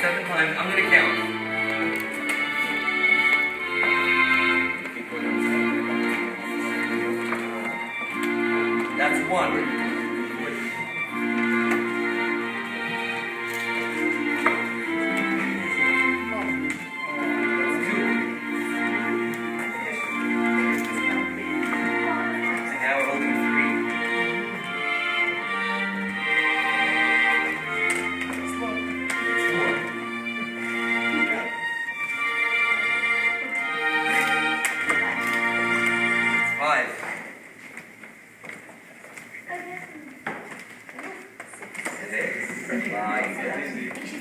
7 times. I'm going to count. That's 1.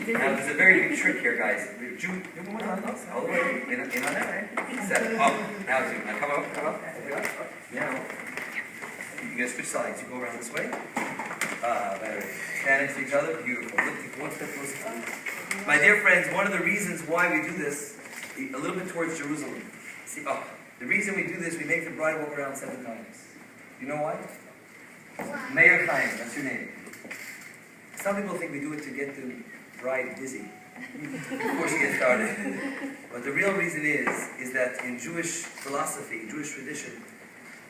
Now there's a very big trick here, guys. All the way in on that, right? 7. Up. Now 2. Now come up. Now you're gonna switch sides. You go around this way. Better. Stand next to each other. Beautiful. Lift one step closer. My dear friends, one of the reasons why we do this, a little bit towards Jerusalem. See, the reason we do this, we make the bride walk around 7 times. You know why? Meir Chaim, that's your name. Some people think we do it to get the bride dizzy before she gets started. But the real reason is that in Jewish philosophy, Jewish tradition,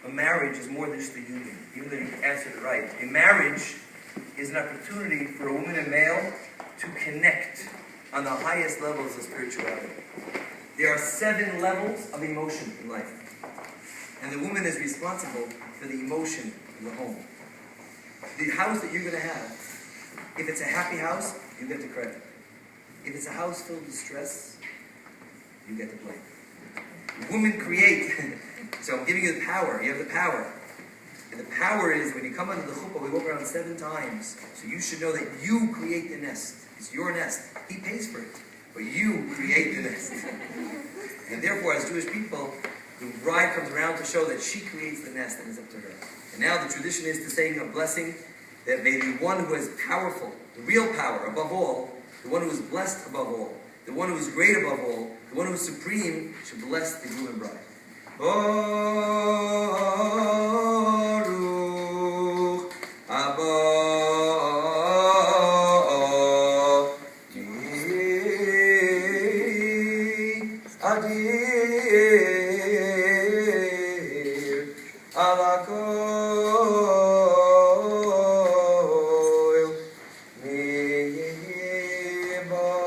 a marriage is more than just a union, even though you answered it right. A marriage is an opportunity for a woman and male to connect on the highest levels of spirituality. There are 7 levels of emotion in life. And the woman is responsible for the emotion in the home. The house that you're going to have, if it's a happy house, you get the credit. If it's a house filled with stress, you get the blame. Women create. So I'm giving you the power. You have the power. And the power is when you come under the chuppah, we walk around 7 times. So you should know that you create the nest. It's your nest. He pays for it. But you create the nest. And therefore, as Jewish people, the bride comes around to show that she creates the nest and it's up to her. And now the tradition is to say a blessing that may the one who is powerful, the real power above all, the one who is blessed above all, the one who is great above all, the one who is supreme, should bless the groom and bride. Baruch Haba Adir Alakol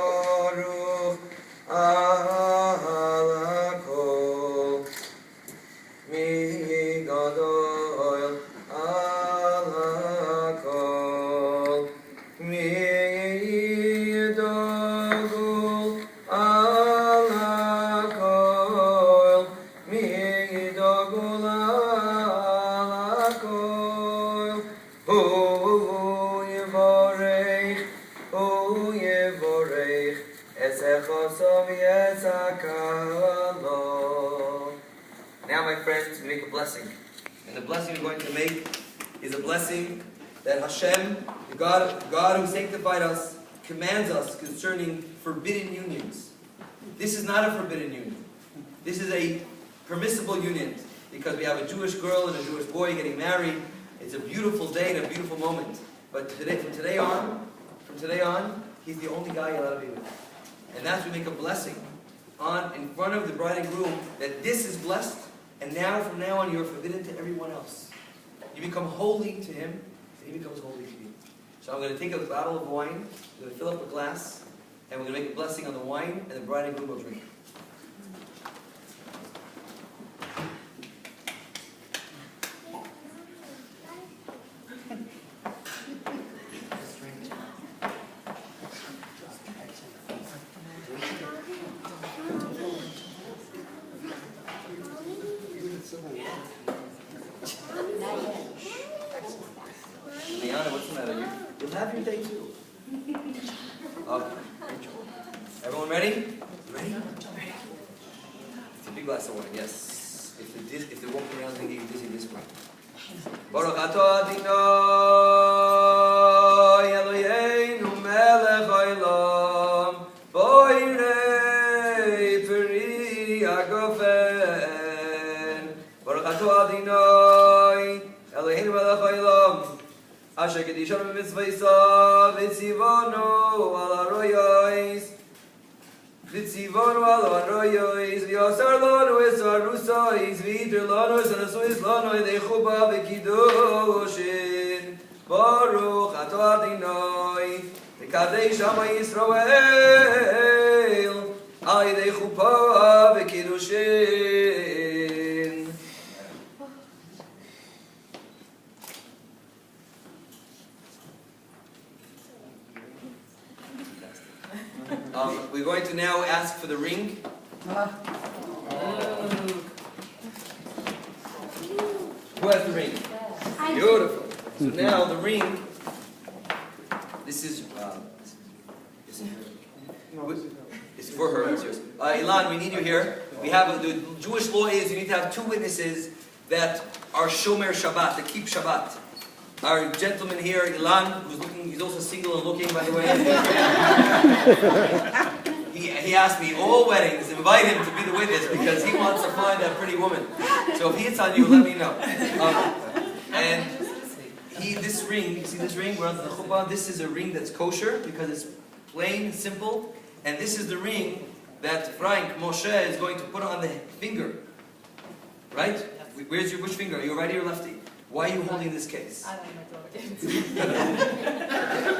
Baruch Alakol Gadol Alakol Dogul Alakol Dogul Alakol Hu Yevorech Esechosom Yetzakalo. Now, my friends, we make a blessing. And the blessing we're going to make is a blessing that Hashem, the God who sanctified us, commands us concerning forbidden unions. This is not a forbidden union. This is a permissible union because we have a Jewish girl and a Jewish boy getting married. It's a beautiful day and a beautiful moment. But from today on, he's the only guy you're allowed to be with. And that's we make a blessing in front of the bride and groom that this is blessed. And now, from now on, you're forbidden to everyone else. You become holy to him, and he becomes holy to you. So I'm going to take a bottle of wine, I'm going to fill up a glass, and we're going to make a blessing on the wine, and the bride and groom will drink. Liana, what's the matter? You'll have your day too. Okay. Everyone ready? Ready? It's a big glass of wine, yes. If they're walking around thinking you're dizzy, this way. Baruch atah Adonai Eloheinu melech haolam boirei peri hagofen. Baruch atah Adonai Eloheinu melech haolam Asher kedishanu b'mitzvaysav v'tzivanu al haroyos V'tzivonu alon royois, v'yosar lonu esar rusois, v'yiter lonu esar rusois lonu edechuba v'kiddushin. Baruch ato Adonai, v'kadesh Ama Yisrael, al yedei chupa v'kiddushin. We're going to now ask for the ring. Who has the ring? Beautiful. So now the ring. This is it's for her. It's yours. Ilan, we need you here. We have the Jewish law is you need to have two witnesses that are shomer Shabbat, that keep Shabbat. Our gentleman here, Ilan, who's looking, he's also single and looking, by the way. He asked me, all weddings, invite him to be the witness because he wants to find that pretty woman. So if he hits on you, let me know. And this ring, you see this ring, we're on the chuppah, this is a ring that's kosher because it's plain, simple. And this is the ring that Frank, Moshe, is going to put on the finger. Right? Which finger? Are you righty or lefty? Why are you holding this case? I like my daughter.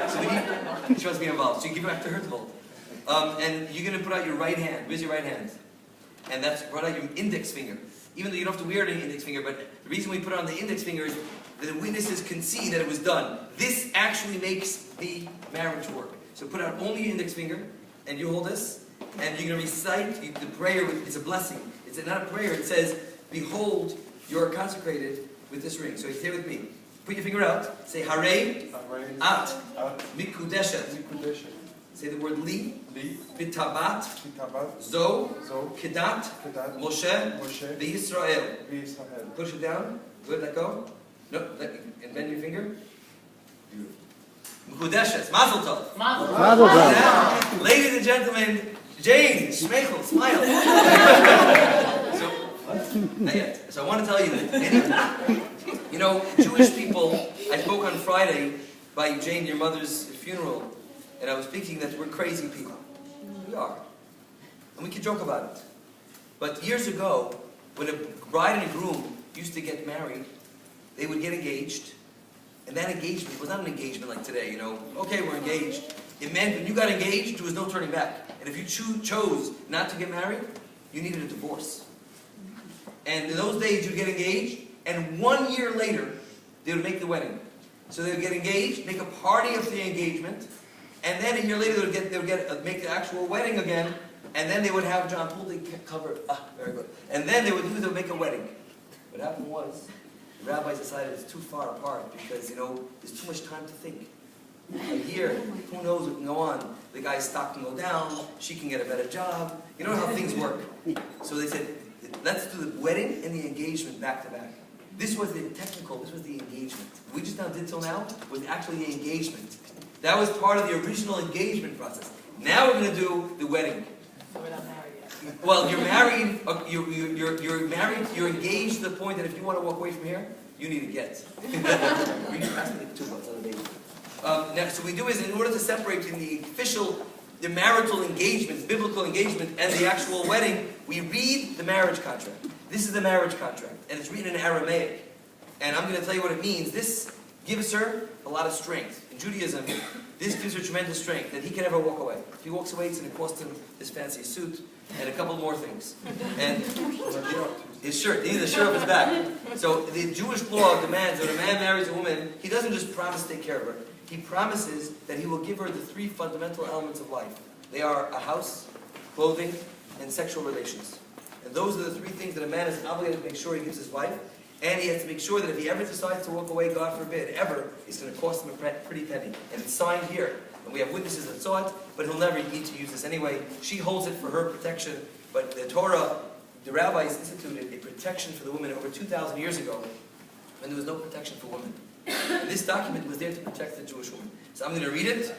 So she wants to be involved. So you give it back to her to hold. And you're going to put out your right hand. Where's your right hand? And that's put out your index finger. Even though you don't have to wear it on your index finger, but the reason we put it on the index finger is that the witnesses can see that it was done. This actually makes the marriage work. So put out only your index finger, and you hold this, and you're going to recite the prayer. It's a blessing. It's not a prayer. It says, "Behold, you are consecrated with this ring." So say with me. Put your finger out. Say Harei At Mikudeshet. Say the word Li. Bitabat Zo Kedat Moshe V'Yisrael. Push it down. Good. Let go. No. And bend your finger. Mikudeshet. Mazel tov. Mazel Now, ladies and gentlemen, Jane, Shmeichel, smile. Not yet. So I want to tell you that Jewish people, I spoke on Friday by Jane, your mother's funeral, and I was speaking that we're crazy people. We are. And we can joke about it. But years ago, when a bride and a groom used to get married, they would get engaged, and that engagement was not an engagement like today, okay, we're engaged. It meant when you got engaged, there was no turning back. And if you chose not to get married, you needed a divorce. And in those days, you'd get engaged, and 1 year later, they would make the wedding. So they would get engaged, make a party of the engagement, and then a year later, they would make the actual wedding again, and then they would have John Poole cover. Very good. And then they would make a wedding. What happened was, the rabbis decided it's too far apart because, there's too much time to think. A year, who knows what can go on? The guy's stock can go down, she can get a better job. You know how things work. So they said, let's do the wedding and the engagement back to back. This was the engagement. We just now did till now was actually the engagement. That was part of the original engagement process. Now we're going to do the wedding. So we're not married yet. Well, you're married, you're married, you're engaged to the point that if you want to walk away from here, you need a get. Next, so we do is in order to separate between the marital engagement, biblical engagement, and the actual wedding, we read the marriage contract. This is the marriage contract, and it's written in Aramaic. And I'm going to tell you what it means. This gives her a lot of strength. In Judaism, this gives her tremendous strength that he can never walk away. If he walks away, it's going to cost him his fancy suit and a couple more things. And his shirt, he needs a shirt off his back. So the Jewish law demands that when a man marries a woman, he doesn't just promise to take care of her. He promises that he will give her the three fundamental elements of life. They are a house, clothing, and sexual relations. And those are the three things that a man is obligated to make sure he gives his wife. And he has to make sure that if he ever decides to walk away, God forbid, ever, it's going to cost him a pretty penny. And it's signed here. And we have witnesses that saw it, but he'll never need to use this anyway. She holds it for her protection. But the Torah, the rabbis instituted a protection for the woman over 2,000 years ago when there was no protection for women. And this document was there to protect the Jewish woman. So I'm going to read it.